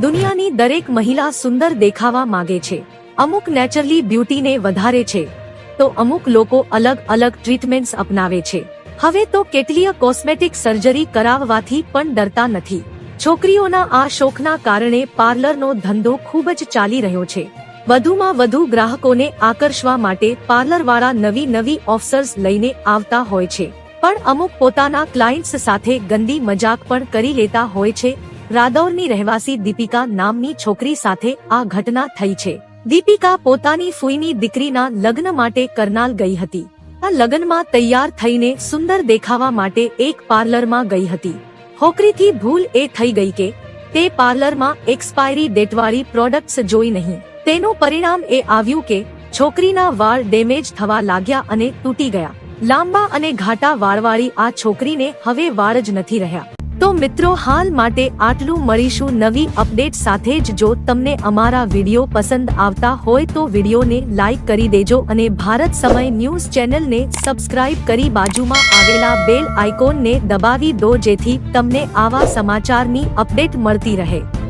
દુનિયાની દરેક મહિલા સુંદર દેખાવા માંગે છે. અમુક નેચરલી બ્યુટીને વધારે છે, તો અમુક લોકો અલગ અલગ ટ્રીટમેન્ટ્સ અપનાવે છે. હવે તો કેટલીય કોસ્મેટિક સર્જરી કરાવવાથી પણ ડરતા નથી. છોકરીઓના આ શોખના કારણે પાર્લરનો ધંધો ખૂબ જ ચાલી રહ્યો છે. વધુમાં વધુ ગ્રાહકોને આકર્ષવા માટે પાર્લરવાળા નવી ઓફર્સ લઈને આવતા હોય છે, પણ અમુક પોતાના ક્લાયન્ટ્સ સાથે ગંદી મજાક પણ કરી લેતા હોય છે. રાદૌરની રહેવાસી દીપિકા નામની છોકરી સાથે આ ઘટના થઈ છે. દીપિકા પોતાની ફૂઈની દીકરીના લગ્ન માટે કરનાલ ગઈ હતી. આ લગ્નમાં તૈયાર થઈને સુંદર દેખાવા માટે એક પાર્લરમાં ગઈ હતી. છોકરીથી ભૂલ એ થઈ ગઈ કે તે પાર્લરમાં એક્સપાયરી ડેટવાળી પ્રોડક્ટ્સ જોઈ નહીં. તેનું પરિણામ એ આવ્યું કે છોકરીના વાળ ડેમેજ થવા લાગ્યા અને તૂટી ગયા. લાંબા અને ઘાટા વાળવાળી આ છોકરીને હવે વાળ જ નથી રહ્યા. તો મિત્રો, હાલ માટે આટલું. મળીશું નવી અપડેટ સાથે જ. જો તમને અમારા વિડીયો પસંદ આવતા હોય તો વિડીયોને લાઈક કરી દેજો અને ભારત સમય ન્યૂઝ ચેનલને સબસ્ક્રાઇબ કરી બાજુમાં આવેલા બેલ આઇકોનને દબાવી દો, જેથી તમને આવા સમાચારની અપડેટ મળતી રહે.